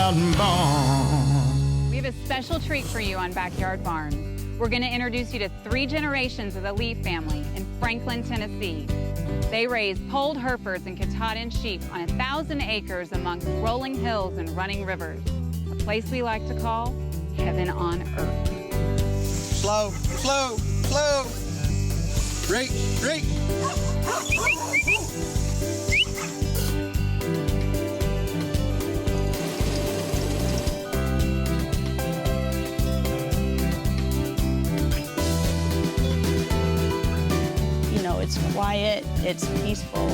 out barn. We have a special treat for you on Backyard Barns. We're going to introduce you to 3 generations of the Lee family in Franklin, Tennessee. They raise polled Herefords and Katahdin sheep on 1,000 acres amongst rolling hills and running rivers, a place we like to call heaven on earth. Slow, slow, slow. Rake, rake. You know, it's quiet, it's peaceful,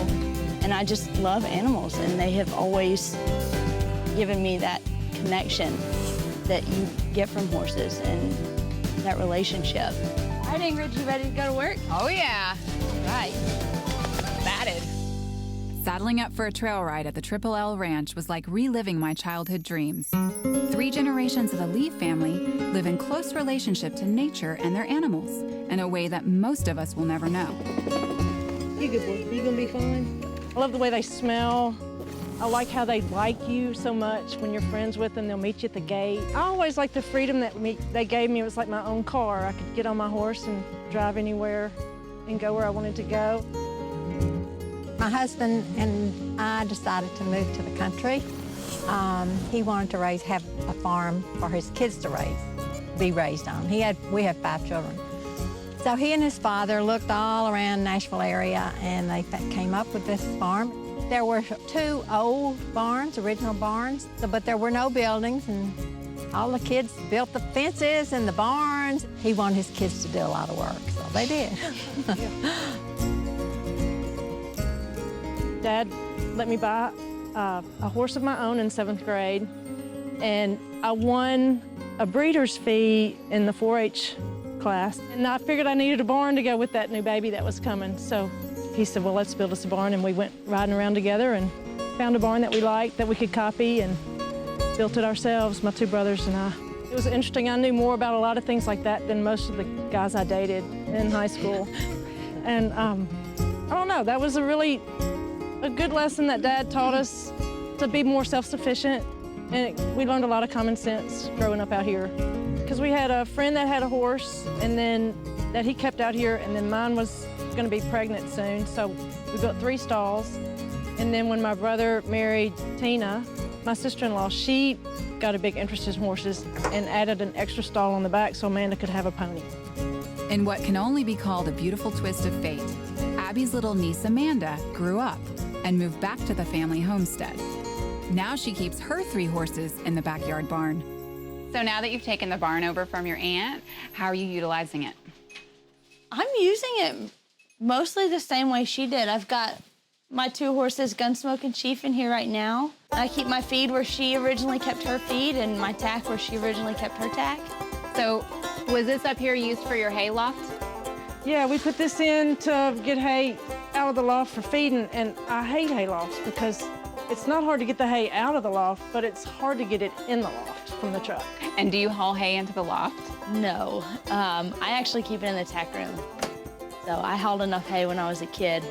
and I just love animals, and they have always given me that connection that you get from horses and that relationship. All right, Ingrid, you ready to go to work? Oh, yeah. Right. Batted. Saddling up for a trail ride at the Triple L Ranch was like reliving my childhood dreams. 3 generations of the Lee family live in close relationship to nature and their animals in a way that most of us will never know. You good boy. You gonna be fine? I love the way they smell. I like how they like you so much. When you're friends with them, they'll meet you at the gate. I always liked the freedom that they gave me. It was like my own car. I could get on my horse and drive anywhere and go where I wanted to go. My husband and I decided to move to the country. He wanted to have a farm for his kids to be raised on. We have 5 children. So he and his father looked all around Nashville area, and they came up with this farm. There were 2 old barns, original barns, but there were no buildings, and all the kids built the fences and the barns. He wanted his kids to do a lot of work, so they did. Dad let me buy a horse of my own in 7th grade, and I won a breeder's fee in the 4-H class, and I figured I needed a barn to go with that new baby that was coming. So he said, well, let's build us a barn, and we went riding around together and found a barn that we liked, that we could copy, and built it ourselves, my 2 brothers and I. It was interesting. I knew more about a lot of things like that than most of the guys I dated in high school. And I don't know, that was a good lesson that Dad taught us to be more self-sufficient, and we learned a lot of common sense growing up out here. Because we had a friend that had a horse, and then that he kept out here, and then mine was going to be pregnant soon, so we built 3 stalls. And then when my brother married Tina, my sister-in-law, she got a big interest in horses and added an extra stall on the back so Amanda could have a pony. In what can only be called a beautiful twist of fate, Abby's little niece Amanda grew up and moved back to the family homestead. Now she keeps her 3 horses in the backyard barn. So now that you've taken the barn over from your aunt, how are you utilizing it? I'm using it mostly the same way she did. I've got my 2 horses, Gunsmoke and Chief, in here right now. I keep my feed where she originally kept her feed and my tack where she originally kept her tack. So was this up here used for your hay loft? Yeah, we put this in to get hay out of the loft for feeding, and I hate hay lofts because it's not hard to get the hay out of the loft, but it's hard to get it in the loft from the truck. And do you haul hay into the loft? No, I actually keep it in the tack room. So I hauled enough hay when I was a kid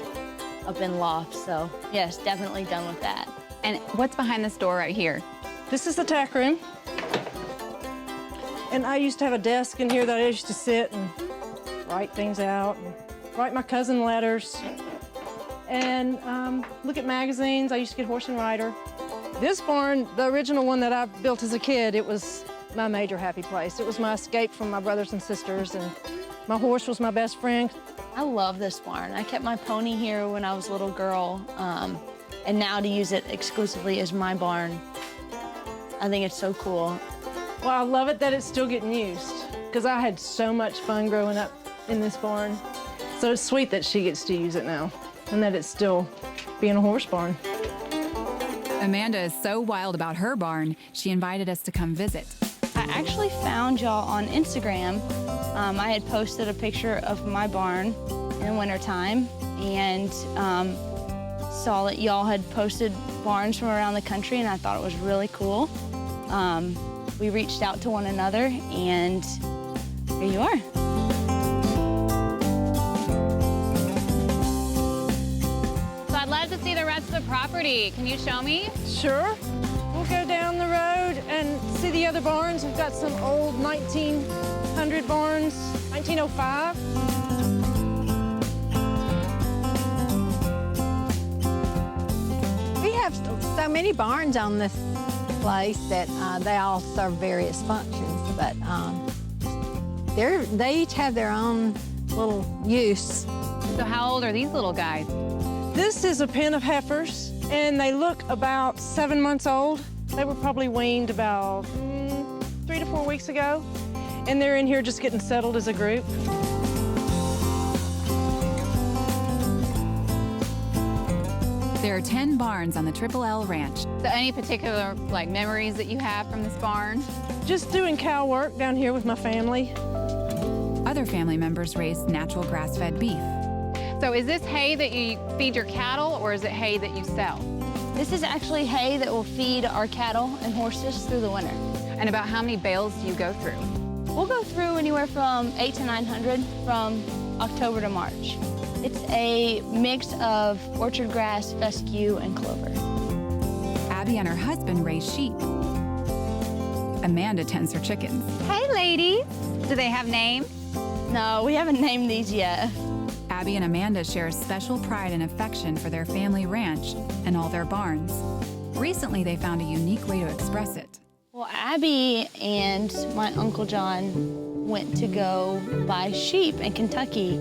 up in loft, so yes, definitely done with that. And what's behind this door right here? This is the tack room. And I used to have a desk in here that I used to sit and write things out, and write my cousin letters, and look at magazines. I used to get Horse and Rider. This barn, the original one that I built as a kid, it was my major happy place. It was my escape from my brothers and sisters, and my horse was my best friend. I love this barn. I kept my pony here when I was a little girl, and now to use it exclusively as my barn, I think it's so cool. Well, I love it that it's still getting used, because I had so much fun growing up in this barn. So it's sweet that she gets to use it now, and that it's still being a horse barn. Amanda is so wild about her barn, she invited us to come visit. I actually found y'all on Instagram. I had posted a picture of my barn in the wintertime, and saw that y'all had posted barns from around the country, and I thought it was really cool. We reached out to one another, and here you are. So I'd love to see the rest of the property. Can you show me? Sure. We'll go down the road other barns. We've got some old 1900 barns, 1905. We have so many barns on this place that they all serve various functions, but they each have their own little use. So how old are these little guys? This is a pen of heifers, and they look about 7 months old. They were probably weaned about 3 to 4 weeks ago, and they're in here just getting settled as a group. There are 10 barns on the Triple L Ranch. So any particular memories that you have from this barn? Just doing cow work down here with my family. Other family members raise natural grass-fed beef. So is this hay that you feed your cattle, or is it hay that you sell? This is actually hay that will feed our cattle and horses through the winter. And about how many bales do you go through? We'll go through anywhere from 800 to 900 from October to March. It's a mix of orchard grass, fescue, and clover. Abby and her husband raise sheep. Amanda tends her chickens. Hey, ladies. Do they have names? No, we haven't named these yet. Abby and Amanda share a special pride and affection for their family ranch and all their barns. Recently, they found a unique way to express it. Well, Abby and my Uncle John went to go buy sheep in Kentucky,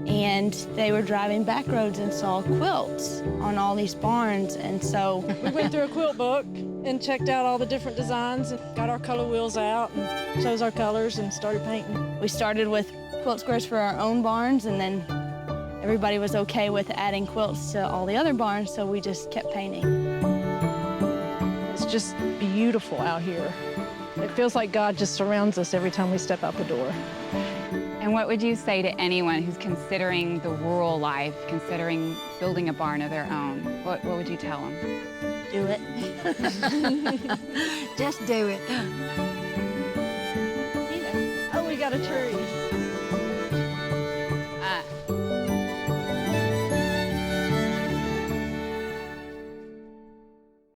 and they were driving back roads and saw quilts on all these barns, and so We went through a quilt book and checked out all the different designs and got our color wheels out and chose our colors and started painting. we started with quilt squares for our own barns, and then everybody was okay with adding quilts to all the other barns, so we just kept painting. It's just beautiful out here. It feels like God just surrounds us every time we step out the door. And what would you say to anyone who's considering the rural life, considering building a barn of their own? What would you tell them? Do it. Just do it. Oh, we got a tree.